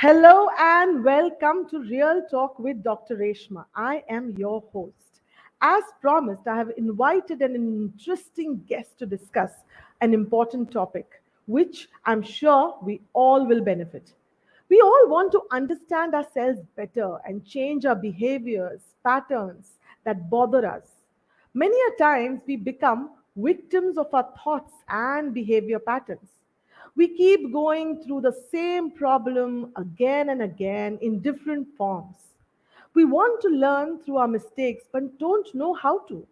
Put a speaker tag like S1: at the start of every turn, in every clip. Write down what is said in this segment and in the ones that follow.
S1: Hello and welcome to Real Talk with Dr. Reshma. I am your host. As promised, I have invited an interesting guest to discuss an important topic, which I'm sure we all will benefit. We all want to understand ourselves better and change our behaviors, patterns that bother us. Many a times we become victims of our thoughts and behavior patterns. We keep going through the same problem again and again in different forms. We want to learn through our mistakes but don't know how to.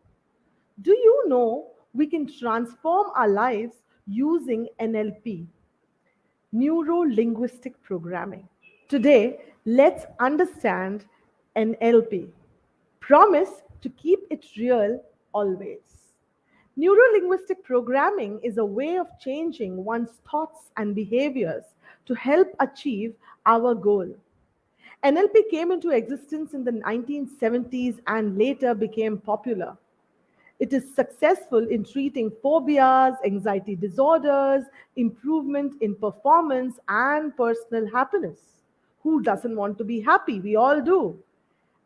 S1: Do you know we can transform our lives using NLP, neuro linguistic programming? Today, let's understand NLP. Promise to keep it real always. Neurolinguistic programming is a way of changing one's thoughts and behaviors to help achieve our goal. NLP came into existence in the 1970s and later became popular. It is successful in treating phobias, anxiety disorders, improvement in performance, and personal happiness. Who doesn't want to be happy? We all do.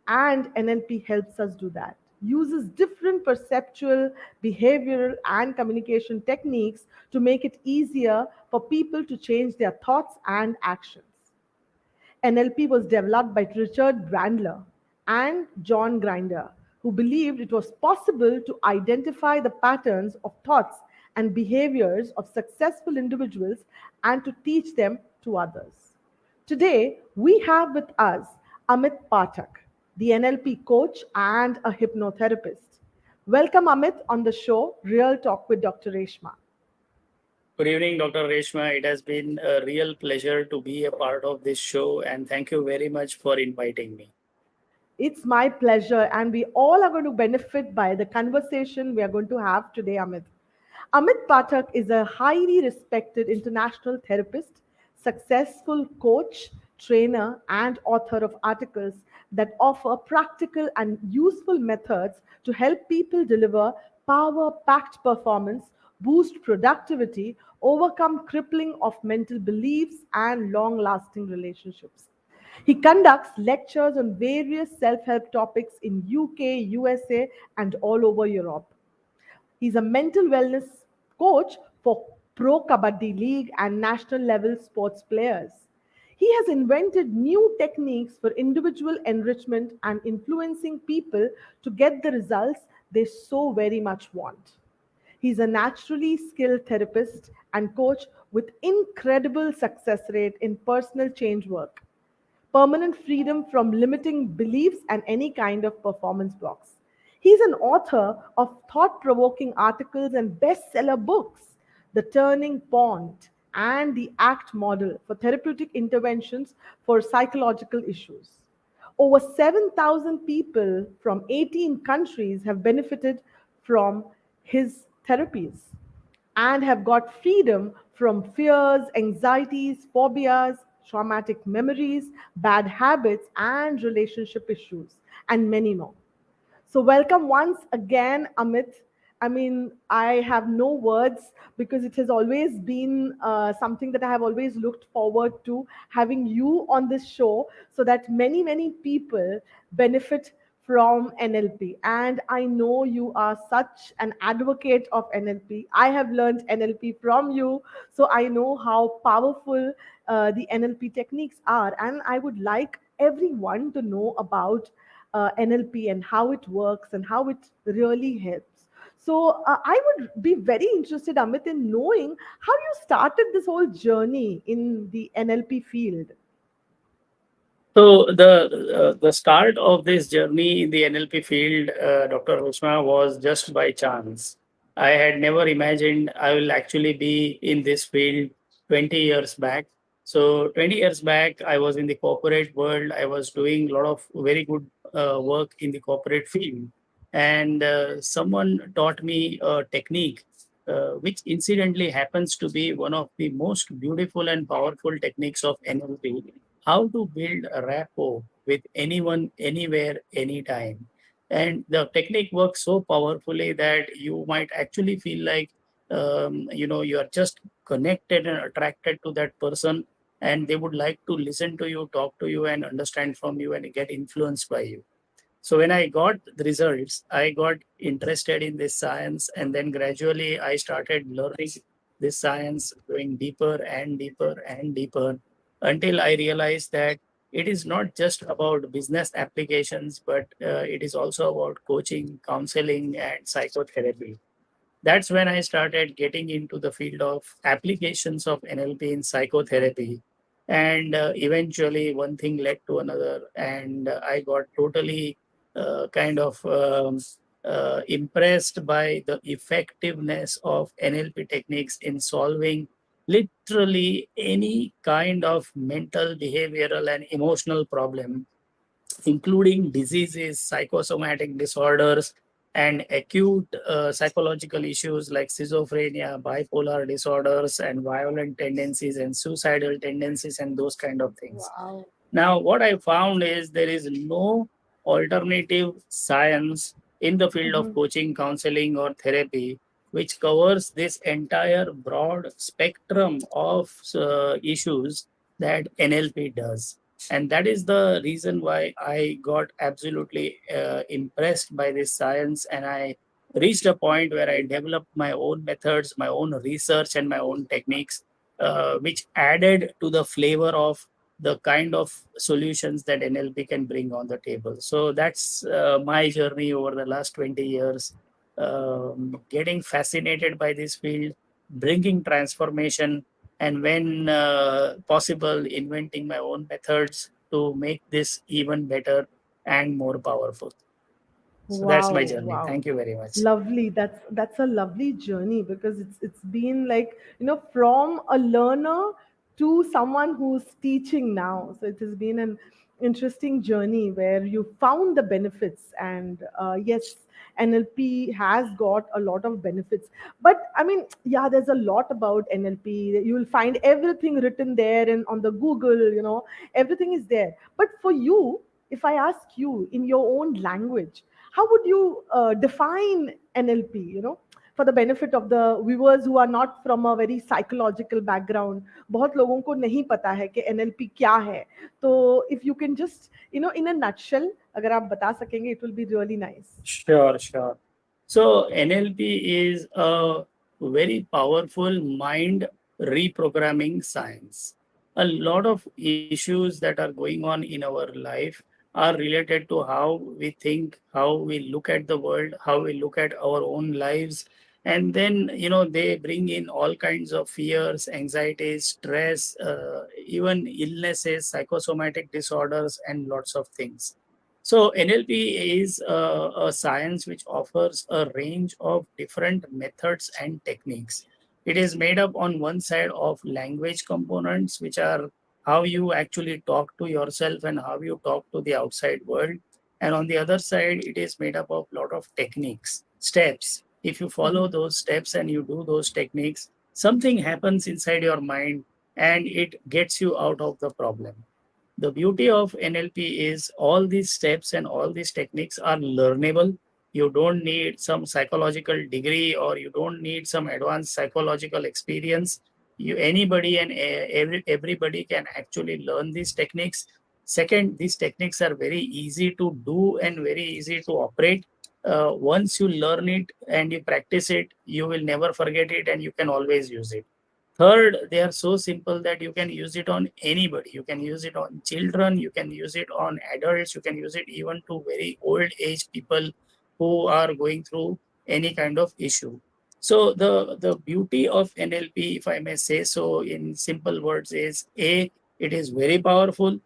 S1: And NLP helps us do that. Uses different perceptual, behavioral, and communication techniques to make it easier for people to change their thoughts and actions. NLP was developed by Richard Bandler and John Grinder, who believed it was possible to identify the patterns of thoughts and behaviors of successful individuals and to teach them to others. Today, we have with us Amit Pathak, the NLP coach and a hypnotherapist. Welcome, Amit, on the show Real Talk with Dr. Reshma.
S2: Good evening, Dr. Reshma. It has been a real pleasure to be a part of this show, and thank you very much for inviting me.
S1: It's my pleasure, and we all are going to benefit by the conversation we are going to have today, Amit. Amit Pathak is a highly respected international therapist, successful coach, trainer, and author of articles that offer practical and useful methods to help people deliver power packed performance, boost productivity, overcome crippling of mental beliefs, and long lasting relationships. He conducts lectures on various self help topics in UK, USA, and all over Europe. He's a mental wellness coach for Pro Kabaddi League and national level sports players. He has invented new techniques for individual enrichment and influencing people to get the results they so very much want. He's a naturally skilled therapist and coach with incredible success rate in personal change work, permanent freedom from limiting beliefs and any kind of performance blocks. He's an author of thought provoking articles and bestseller books, The Turning Point and the ACT model for therapeutic interventions for psychological issues. Over 7,000 people from 18 countries have benefited from his therapies and have got freedom from fears, anxieties, phobias, traumatic memories, bad habits, and relationship issues, and many more. So, welcome once again, Amit. I mean, I have no words because it has always been something that I have always looked forward to having you on this show so that many, many people benefit from NLP. And I know you are such an advocate of NLP. I have learned NLP from you, so I know how powerful the NLP techniques are. And I would like everyone to know about NLP and how it works and how it really helps. So I would be very interested, Amit, in knowing how you started this whole journey in the NLP field.
S2: So, the start of this journey in the NLP field, Dr. Reshma, was just by chance. I had never imagined I will actually be in this field 20 years back. So, 20 years back, I was in the corporate world. I was doing a lot of very good work in the corporate field. And someone taught me a technique, which incidentally happens to be one of the most beautiful and powerful techniques of NLP, how to build a rapport with anyone, anywhere, anytime. And the technique works so powerfully that you might actually feel like, you are just connected and attracted to that person and they would like to listen to you, talk to you, and understand from you and get influenced by you. So when I got the results, I got interested in this science, and then gradually I started learning this science, going deeper and deeper and deeper, until I realized that it is not just about business applications, but it is also about coaching, counseling, and psychotherapy. That's when I started getting into the field of applications of NLP in psychotherapy. And eventually, one thing led to another, and I got totally kind of impressed by the effectiveness of NLP techniques in solving literally any kind of mental, behavioral, and emotional problem, including diseases, psychosomatic disorders, and acute psychological issues like schizophrenia, bipolar disorders, and violent tendencies, and suicidal tendencies, and those kind of things.
S1: Wow.
S2: Now, what I found is there is no alternative science in the field of
S1: Mhm.
S2: coaching, counseling, or therapy which covers this entire broad spectrum of issues that NLP does. And that is the reason why I got absolutely impressed by this science. And I reached a point where I developed my own methods, my own research, and my own techniques, which added to the flavor of the kind of solutions that NLP can bring on the table. So that's my journey over the last 20 years, getting fascinated by this field, bringing transformation, and when possible, inventing my own methods to make this even better and more powerful. So that's my
S1: Wow,
S2: journey.
S1: wow.
S2: Thank you very much.
S1: Lovely. That's a lovely journey, because it's been like, from a learner to someone who's teaching now. So it has been an interesting journey where you found the benefits. And yes, NLP has got a lot of benefits. But I mean, yeah, there's a lot about NLP. You will find everything written there and on the Google, everything is there. But for you, if I ask you in your own language, how would you define NLP, for the benefit of the viewers who are not from a very psychological background? बहुत लोगों को नहीं पता है कि NLP क्या है. तो if you can just, in a nutshell, अगर आप बता सकेंगे, it will be really nice.
S2: Sure, sure. So NLP is a very powerful mind reprogramming science. A lot of issues that are going on in our life are related to how we think, how we look at the world, how we look at our own lives. And then, they bring in all kinds of fears, anxieties, stress, even illnesses, psychosomatic disorders, and lots of things. So NLP is a science which offers a range of different methods and techniques. It is made up on one side of language components, which are how you actually talk to yourself and how you talk to the outside world. And on the other side, it is made up of a lot of techniques, steps. If you follow
S1: Mhm.
S2: those steps and you do those techniques, something happens inside your mind and it gets you out of the problem. The beauty of NLP is all these steps and all these techniques are learnable. You don't need some psychological degree or you don't need some advanced psychological experience. Anybody and everybody can actually learn these techniques. Second, these techniques are very easy to do and very easy to operate. Once you learn it and you practice it, you will never forget it and you can always use it. Third, they are so simple that you can use it on anybody. You can use it on children, you can use it on adults, you can use it even to very old age people who are going through any kind of issue. So the beauty of NLP, if I may say so in simple words, is A, it is very powerful.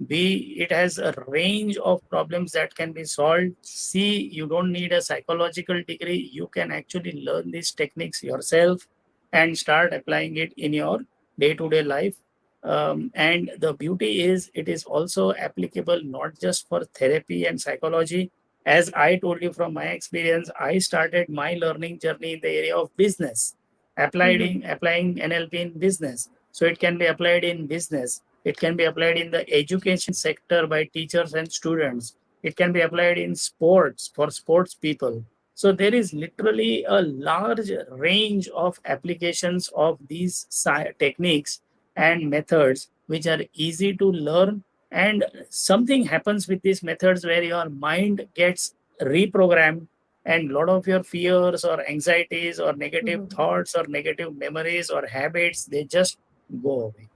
S2: B, it has a range of problems that can be solved. C, you don't need a psychological degree. You can actually learn these techniques yourself and start applying it in your day to day life. And the beauty is, it is also applicable not just for therapy and psychology. As I told you from my experience, I started my learning journey in the area of business,
S1: Mhm.
S2: applying NLP in business. So it can be applied in business. It can be applied in the education sector by teachers and students. It can be applied in sports for sports people. So there is literally a large range of applications of these techniques and methods which are easy to learn. And something happens with these methods where your mind gets reprogrammed, and a lot of your fears or anxieties or negative
S1: Mhm.
S2: thoughts or negative memories or habits, they just go away.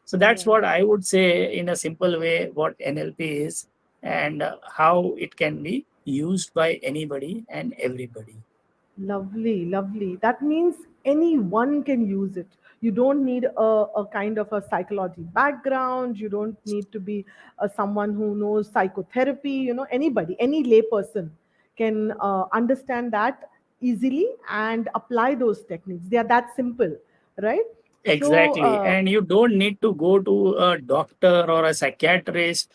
S2: So that's
S1: Yeah.
S2: what I would say in a simple way what NLP is, and how it can be used by anybody and everybody.
S1: Lovely, lovely. That means anyone can use it. You don't need a kind of a psychology background. You don't need to be someone who knows psychotherapy. Anybody, any layperson can understand that easily and apply those techniques. They are that simple, right? So,
S2: Exactly. And you don't need to go to a doctor or a psychiatrist,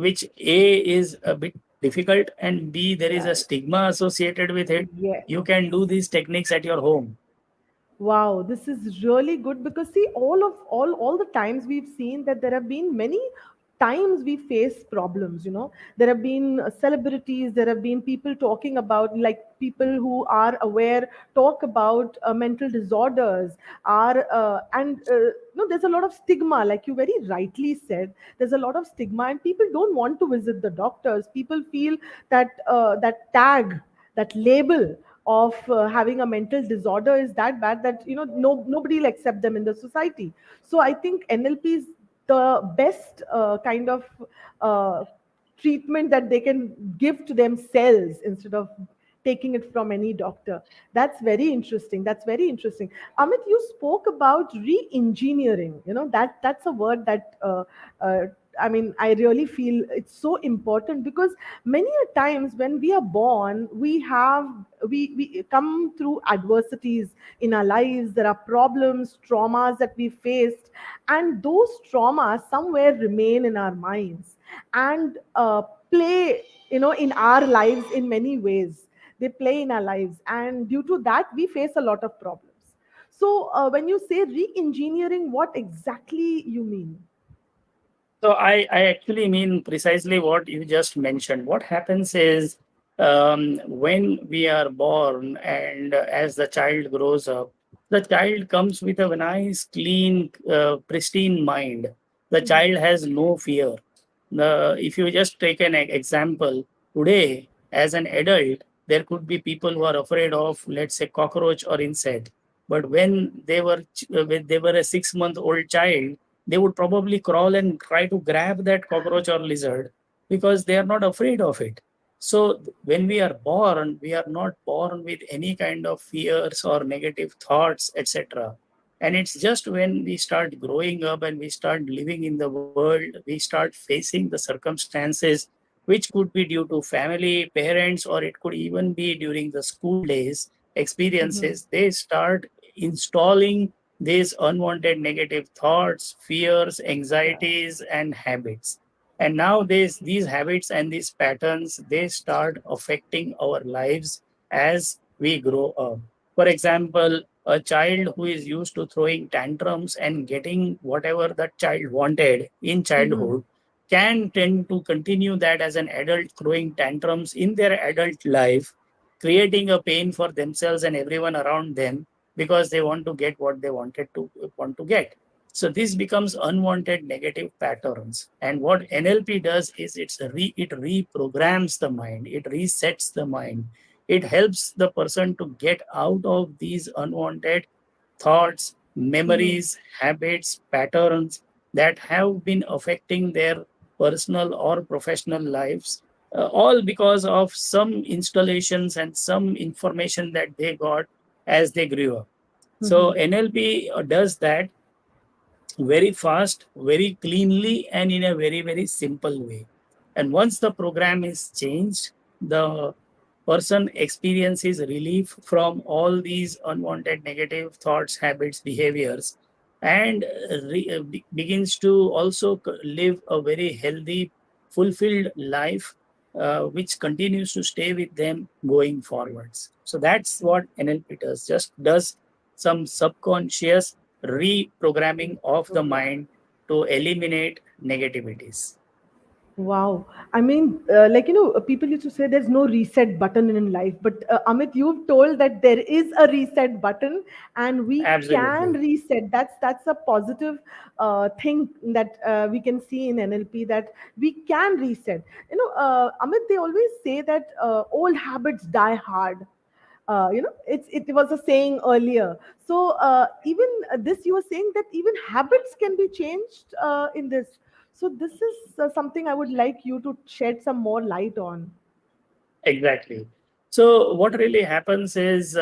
S2: which A is a bit difficult, and B, there is a
S1: right.
S2: stigma associated with it.
S1: Yeah.
S2: You can do these techniques at your home.
S1: Wow, this is really good because see, all the times we've seen that there have been many times we face problems. There have been celebrities, there have been people talking about, like, people who are aware talk about mental disorders are and no, there's a lot of stigma, like you very rightly said. There's a lot of stigma, and people don't want to visit the doctors. People feel that that tag, that label of having a mental disorder is that bad that nobody will accept them in the society. So I think NLP is the best kind of uh, treatment that they can give to themselves instead of taking it from any doctor. That's very interesting. That's very interesting. Amit, you spoke about re-engineering. That's a word that uh, I mean, I really feel it's so important because many a times when we are born, we come through adversities in our lives. There are problems, traumas that we faced, and those traumas somewhere remain in our minds and play, in our lives in many ways. They play in our lives, and due to that, we face a lot of problems. So, when you say re-engineering, what exactly you mean?
S2: So I actually mean precisely what you just mentioned. What happens is, when we are born and as the child grows up, the child comes with a nice, clean, pristine mind. The
S1: Mhm.
S2: child has no fear. If you just take an example, today, as an adult, there could be people who are afraid of, let's say, cockroach or insect. But when they were a 6 month old child, they would probably crawl and try to grab that cockroach or lizard because they are not afraid of it. So when we are born, we are not born with any kind of fears or negative thoughts, etc. And it's just when we start growing up and we start living in the world, we start facing the circumstances which could be due to family, parents, or it could even be during the school days
S1: Mhm.
S2: experiences. They start installing these unwanted negative thoughts, fears,
S1: Yeah.
S2: anxieties, and habits. And now these habits and these patterns, they start affecting our lives as we grow up. For example, a child who is used to throwing tantrums and getting whatever that child wanted in
S1: Mhm.
S2: childhood can tend to continue that as an adult, throwing tantrums in their adult life, creating a pain for themselves and everyone around them because they want to get what they want to get. So this becomes unwanted negative patterns. And what NLP does is it reprograms the mind, it resets the mind. It helps the person to get out of these unwanted thoughts,
S1: Mhm.
S2: memories, habits, patterns that have been affecting their personal or professional lives, all because of some installations and some information that they got as they grew up. So
S1: Mhm.
S2: NLP does that very fast, very cleanly, and in a very, very simple way. And once the program is changed, the person experiences relief from all these unwanted negative thoughts, habits, behaviors, and begins to also live a very healthy, fulfilled life, which continues to stay with them going forwards. So that's what NLP does, just does some subconscious reprogramming of the
S1: Program.
S2: mind to eliminate negativities.
S1: Wow. I mean, people used to say there's no reset button in life, but Amit, you've told that there is a reset button, and we can
S2: Absolutely.
S1: reset. That's a positive thing that we can see in NLP, that we can reset. Amit, they always say that old habits die hard. It was a saying earlier. So even this, you were saying that even habits can be changed in this. So this is something I would like you to shed some more light on.
S2: Exactly. So what really happens is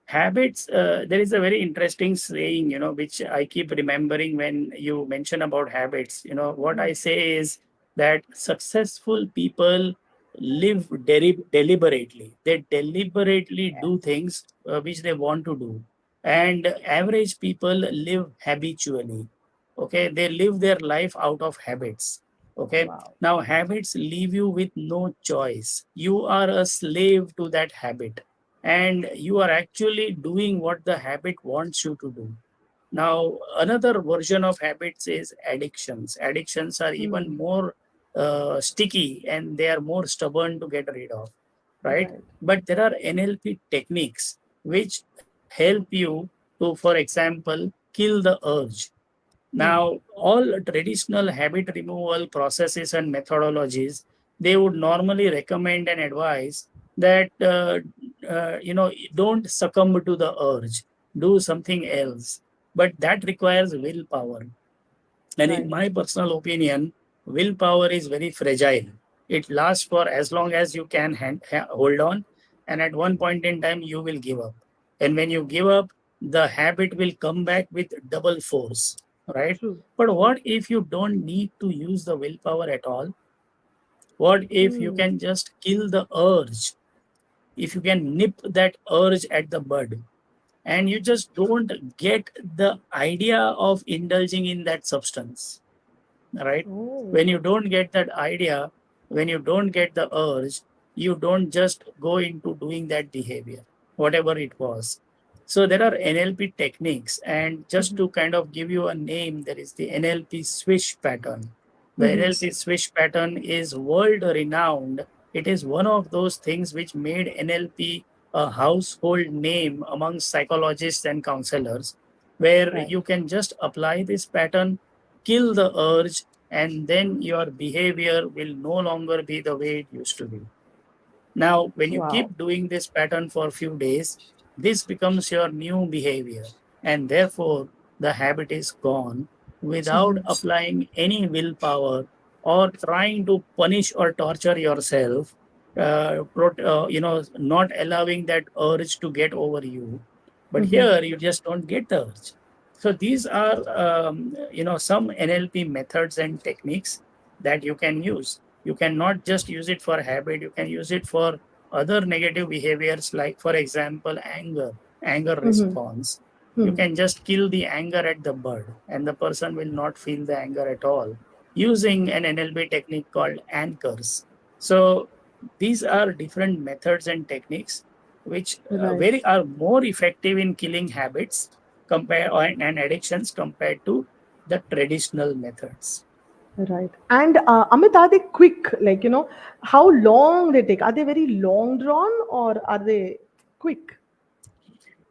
S2: habits. There is a very interesting saying, which I keep remembering when you mention about habits. What
S1: Hmm.
S2: I say is that successful people live deliberately. They deliberately do things which they want to do, and average people live habitually. Okay, they live their life out of habits. Okay,
S1: Wow.
S2: now, habits leave you with no choice. You are a slave to that habit, and you are actually doing what the habit wants you to do. Now, another version of habits is addictions. Addictions are even
S1: Hmm.
S2: more sticky, and they are more stubborn to get rid of, right?
S1: Right.
S2: But there are NLP techniques which help you to, for example, kill the urge.
S1: Hmm.
S2: Now, all traditional habit removal processes and methodologies, they would normally recommend and advise that don't succumb to the urge, do something else. But that requires willpower. And in
S1: Right.
S2: my personal opinion, willpower is very fragile. It lasts for as long as you can hold on, and at one point in time, you will give up. And when you give up, the habit will come back with double force, right?
S1: True.
S2: But
S1: True.
S2: what if you don't need to use the willpower at all? What if you
S1: Hmm.
S2: can just kill the urge? If you can nip that urge at the bud, and you just don't get the idea of indulging in that substance, right?
S1: Oh.
S2: When you don't get that idea, when you don't get the urge, you don't just go into doing that behavior, whatever it was. So there are NLP techniques, and just
S1: Hmm.
S2: to kind of give you a name, there is the NLP swish pattern. The
S1: Hmm.
S2: NLP swish pattern is world renowned. It is one of those things which made NLP a household name among psychologists and counselors, where
S1: Right.
S2: you can just apply this pattern, kill the urge, and then your behavior will no longer be the way it used to be. Now, when you
S1: Wow.
S2: keep doing this pattern for a few days, this becomes your new behavior, and therefore the habit is gone without
S1: Hmm.
S2: applying any willpower or trying to punish or torture yourself. Not allowing that urge to get over you. But
S1: Hmm.
S2: here, you just don't get the urge. So these are, some NLP methods and techniques that you can use. You cannot just use it for habit. You can use it for other negative behaviors, like, for example, anger
S1: Hmm.
S2: response. You
S1: Hmm.
S2: can just kill the anger at the bud, and the person will not feel the anger at all, using an NLP technique called anchors. So these are different methods and techniques which
S1: Right.
S2: very are more effective in killing habits compare and addictions compared to the traditional methods.
S1: Right. And Amit, are they quick? How long they take? Are they very long drawn, or are they quick?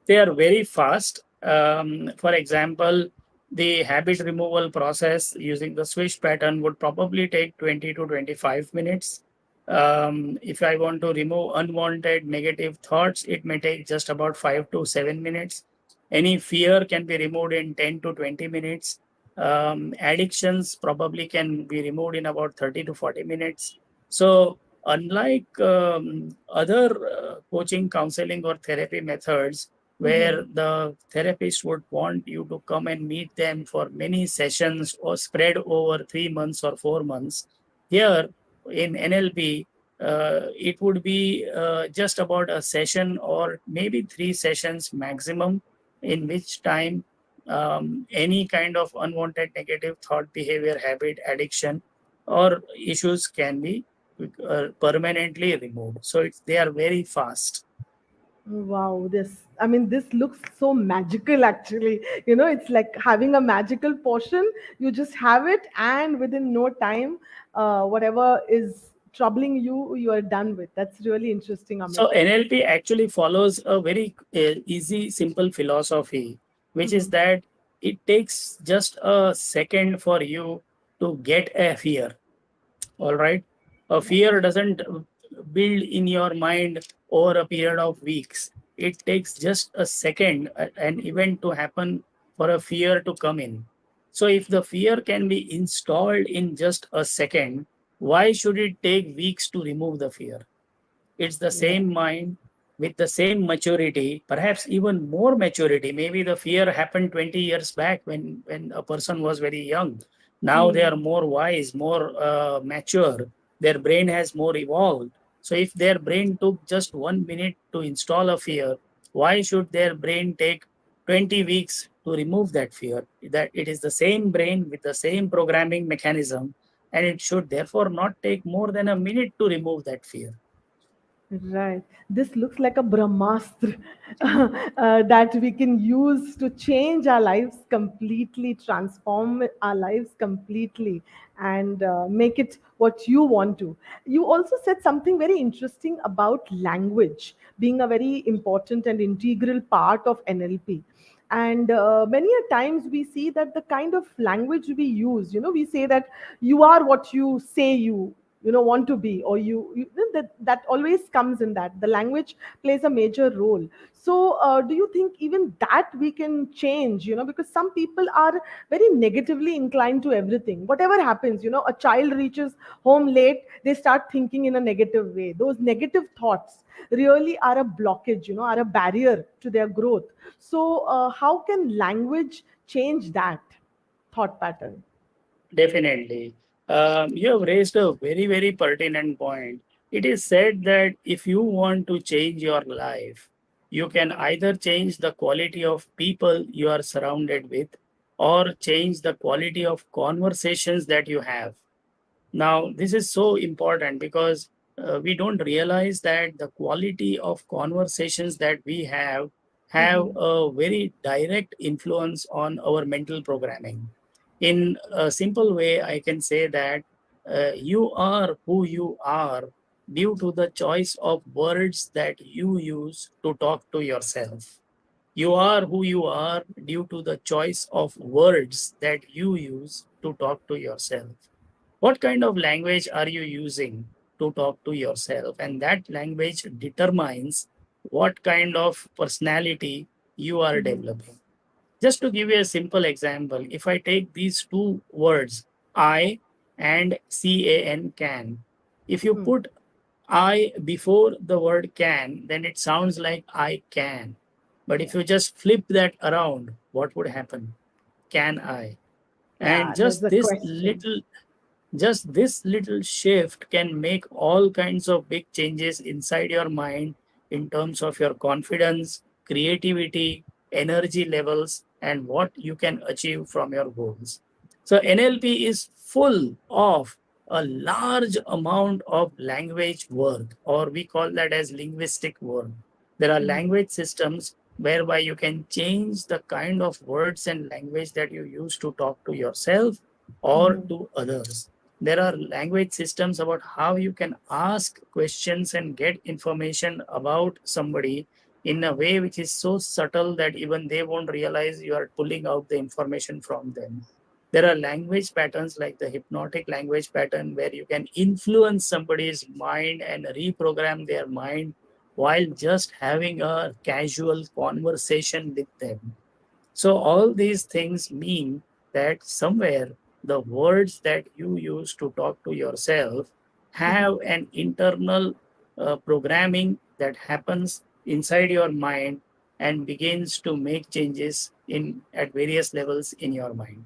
S2: They are very fast. For example, the habit removal process using the swish pattern would probably take 20 to 25 minutes. If I want to remove unwanted negative thoughts, it may take just about 5 to 7 minutes. Any fear can be removed in 10 to 20 minutes. Addictions probably can be removed in about 30 to 40 minutes. So, unlike other coaching, counseling, or therapy methods,
S1: Hmm.
S2: where the therapist would want you to come and meet them for many sessions or spread over 3 months or 4 months. Here in NLP, it would be just about a session or maybe 3 sessions maximum, in which time any kind of unwanted negative thought, behavior, habit, addiction, or issues can be permanently removed. So they are very fast.
S1: Wow, I mean, this looks so magical actually. It's like having a magical potion. You just have it, and within no time, whatever is troubling you, you are done with. That's really interesting, Amit.
S2: So NLP actually follows a very easy, simple philosophy, which is
S1: Mhm.
S2: that it takes just a second for you to get a fear. All right. A fear doesn't build in your mind over a period of weeks. It takes just a second, an event to happen for a fear to come in. So if the fear can be installed in just a second, why should it take weeks to remove the fear? It's the
S1: Yeah.
S2: same mind with the same maturity, perhaps even more maturity. Maybe the fear happened 20 years back when a person was very young. Now they are
S1: Hmm.
S2: more wise, more mature. Their brain has more evolved. So if their brain took just 1 minute to install a fear, why should their brain take 20 weeks to remove that fear? That it is the same brain with the same programming mechanism, and it should therefore not take more than a minute to remove that fear.
S1: Right. This looks like a Brahmastra that we can use to change our lives completely, transform our lives completely, and make it what you want to. You also said something very interesting about language being a very important and integral part of NLP. And many a times we see that the kind of language we use, we say that you are what you say you want to be, or that always comes in that the language plays a major role. So do you think even that we can change, because some people are very negatively inclined to everything, whatever happens. A child reaches home late, they start thinking in a negative way. Those negative thoughts really are a blockage, are a barrier to their growth. So how can language change that thought pattern?
S2: Definitely. You have raised a very, very pertinent point. It is said that if you want to change your life, you can either change the quality of people you are surrounded with or change the quality of conversations that you have. Now, this is so important because we don't realize that the quality of conversations that we have
S1: Mhm.
S2: a very direct influence on our mental programming. In a simple way, I can say that you are who you are due to the choice of words that you use to talk to yourself. You are who you are due to the choice of words that you use to talk to yourself. What kind of language are you using to talk to yourself? And that language determines what kind of personality you are
S1: Mhm.
S2: developing. Just to give you a simple example, if I take these two words, I and can, if you
S1: Hmm.
S2: put I before the word can, then it sounds like I can. But if
S1: Yeah.
S2: you just flip that around, what would happen? Can I? And
S1: Yeah, there's a question.
S2: just this little shift can make all kinds of big changes inside your mind in terms of your confidence, creativity, energy levels, and what you can achieve from your goals. So, NLP is full of a large amount of language work, or we call that as linguistic work. There are
S1: Mhm.
S2: language systems whereby you can change the kind of words and language that you use to talk to yourself or
S1: Mhm.
S2: to others. There are language systems about how you can ask questions and get information about somebody in a way which is so subtle that even they won't realize you are pulling out the information from them. There are language patterns like the hypnotic language pattern where you can influence somebody's mind and reprogram their mind while just having a casual conversation with them. So all these things mean that somewhere the words that you use to talk to yourself have
S1: Mhm.
S2: an internal programming that happens inside your mind and begins to make changes in at various levels in your mind.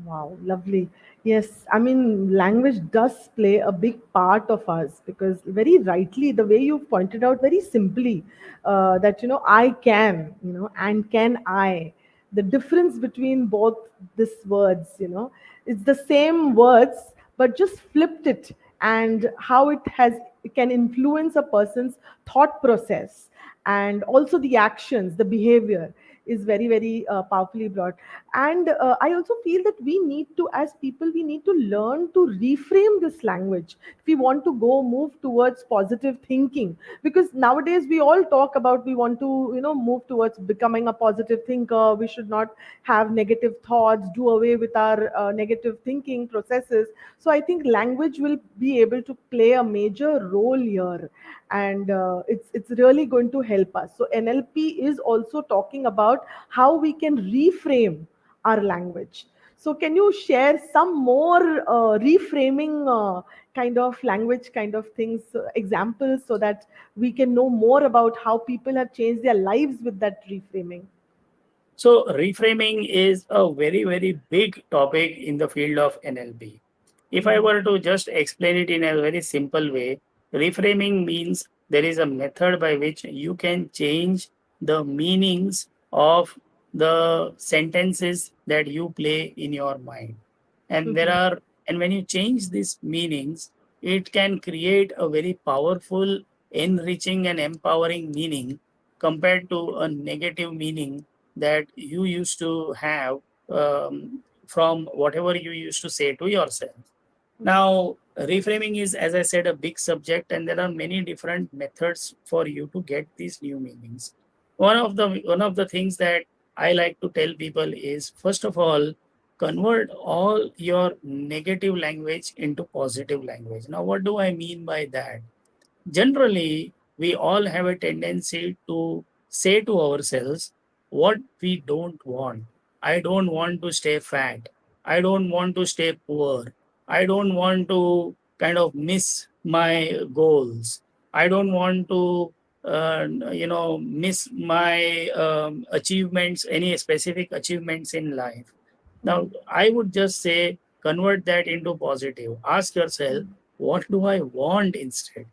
S1: Wow, lovely. Yes, I mean, language does play a big part of us, because very rightly, the way you pointed out very simply, that, I can, and can I. The difference between both these words, it's the same words, but just flipped it and how it can influence a person's thought process, and also the actions, the behavior is very, very powerfully brought. And I also feel that we need to, as people, we need to learn to reframe this language if we want to go move towards positive thinking. Because nowadays we all talk about, we want to, move towards becoming a positive thinker, we should not have negative thoughts, do away with our negative thinking processes. So I think language will be able to play a major role here, and it's really going to help us. So NLP is also talking about how we can reframe our language. So can you share some more reframing kind of language kind of things, examples, so that we can know more about how people have changed their lives with that reframing?
S2: So, reframing is a very, very big topic in the field of NLP. If I
S1: Mhm.
S2: were to just explain it in a very simple way, reframing means there is a method by which you can change the meanings of the sentences that you play in your mind. And there
S1: Mhm.
S2: are, and when you change these meanings, it can create a very powerful, enriching, and empowering meaning compared to a negative meaning that you used to have from whatever you used to say to yourself. Now, reframing is, as I said, a big subject, and there are many different methods for you to get these new meanings. One of the things that I like to tell people is, first of all, convert all your negative language into positive language. Now, what do I mean by that? Generally, we all have a tendency to say to ourselves what we don't want. I don't want to stay fat. I don't want to stay poor. I don't want to kind of miss my goals. I don't want to, miss my achievements, any specific achievements in life. Now, I would just say convert that into positive. Ask yourself, what do I want instead?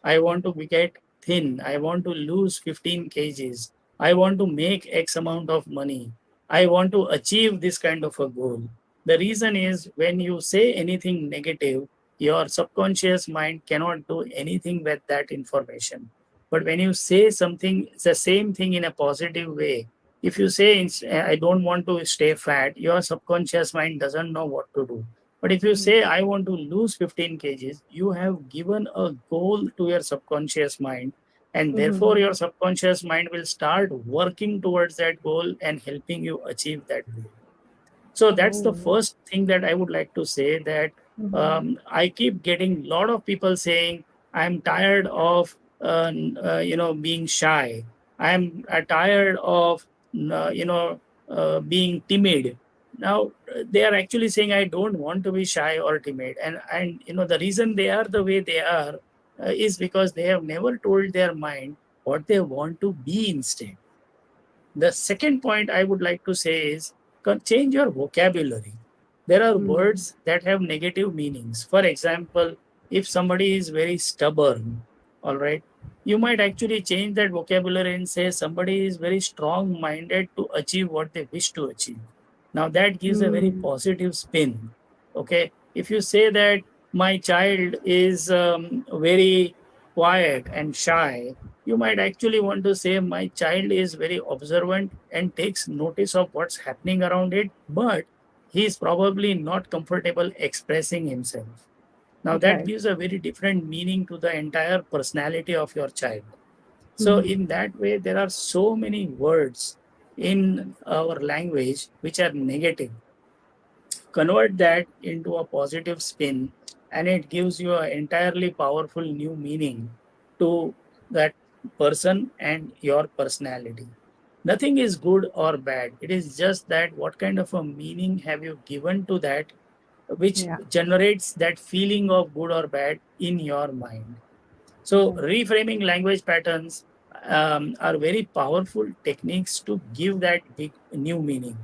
S2: I want to get thin. I want to lose 15 kgs. I want to make X amount of money. I want to achieve this kind of a goal. The reason is when you say anything negative, your subconscious mind cannot do anything with that information. But when you say something, it's the same thing in a positive way. If you say, I don't want to stay fat, your subconscious mind doesn't know what to do. But if you say, I want to lose 15 kgs, you have given a goal to your subconscious mind. And therefore,
S1: Mhm.
S2: your subconscious mind will start working towards that goal and helping you achieve that goal. So that's the
S1: Oh.
S2: first thing that I would like to say, that
S1: Mhm.
S2: I keep getting a lot of people saying, I'm tired of being shy. I'm tired of being timid. Now they are actually saying, I don't want to be shy or timid, and the reason they are the way they are is because they have never told their mind what they want to be instead. The second point I would like to say is, change your vocabulary. There are
S1: Mhm.
S2: words that have negative meanings. For example, if somebody is very stubborn, all right, you might actually change that vocabulary and say somebody is very strong minded to achieve what they wish to achieve. Now, that gives a very
S1: Mhm.
S2: positive spin. Okay. If you say that my child is very quiet and shy, you might actually want to say my child is very observant and takes notice of what's happening around it, but he is probably not comfortable expressing himself. Now that
S1: Right.
S2: gives a very different meaning to the entire personality of your child. So
S1: Mhm.
S2: in that way, there are so many words in our language which are negative. Convert that into a positive spin, and it gives you an entirely powerful new meaning to that person and your personality. Nothing is good or bad, it is just that what kind of a meaning have you given to that, which
S1: Yeah.
S2: generates that feeling of good or bad in your mind. So,
S1: Right.
S2: reframing language patterns are very powerful techniques to give that big new meaning.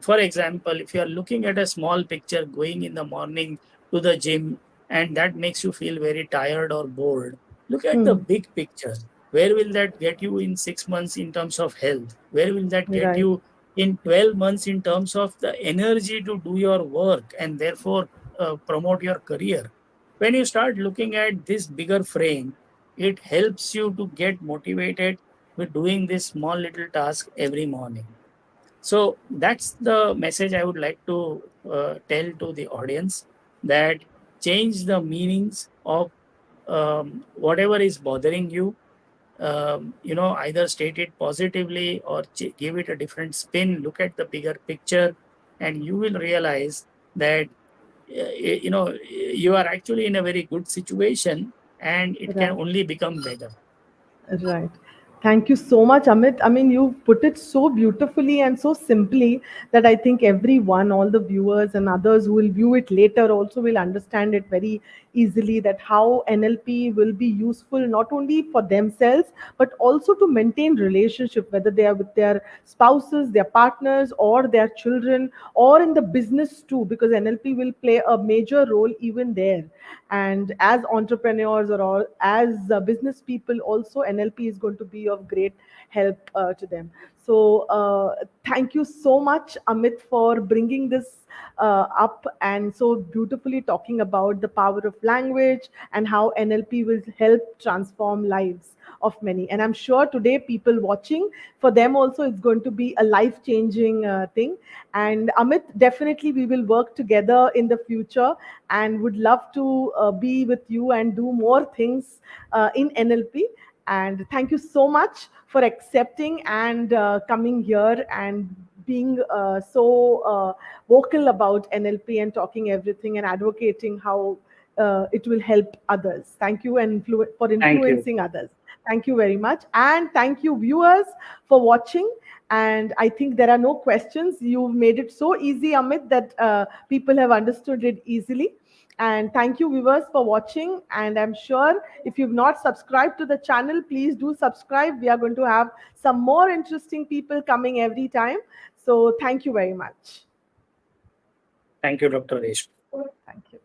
S2: For example, if you are looking at a small picture going in the morning to the gym and that makes you feel very tired or bored, look at the
S1: Mhm.
S2: big picture. Where will that get you in 6 months in terms of health? Where will that get
S1: Right.
S2: you in 12 months in terms of the energy to do your work and therefore promote your career? When you start looking at this bigger frame, it helps you to get motivated with doing this small little task every morning. So that's the message I would like to tell to the audience, that change the meanings of whatever is bothering you. Either state it positively or give it a different spin. Look at the bigger picture, and you will realize that you are actually in a very good situation, and it can
S1: Right.
S2: only become better.
S1: Right. Thank you so much, Amit. I mean, you put it so beautifully and so simply that I think everyone, all the viewers and others who will view it later also will understand it very easily, that how NLP will be useful not only for themselves but also to maintain relationship, whether they are with their spouses, their partners, or their children, or in the business too, because NLP will play a major role even there. And as entrepreneurs or all, as business people also, NLP is going to be of great help to them. So thank you so much, Amit, for bringing this up and so beautifully talking about the power of language and how NLP will help transform lives of many. And I'm sure today people watching, for them also it's going to be a life changing thing. And Amit, definitely we will work together in the future and would love to be with you and do more things in NLP. And thank you so much for accepting and coming here and being so vocal about NLP and talking everything and advocating how it will help others. Thank you and for
S2: Thank you.
S1: influencing others. Thank you very much. And thank you, viewers, for watching. And I think there are no questions. You've made it so easy, Amit, that people have understood it easily. And thank you, viewers, for watching. And I'm sure if you've not subscribed to the channel, please do subscribe. We are going to have some more interesting people coming every time. So thank you very much.
S2: Thank you, Dr. Reshma.
S1: Thank you.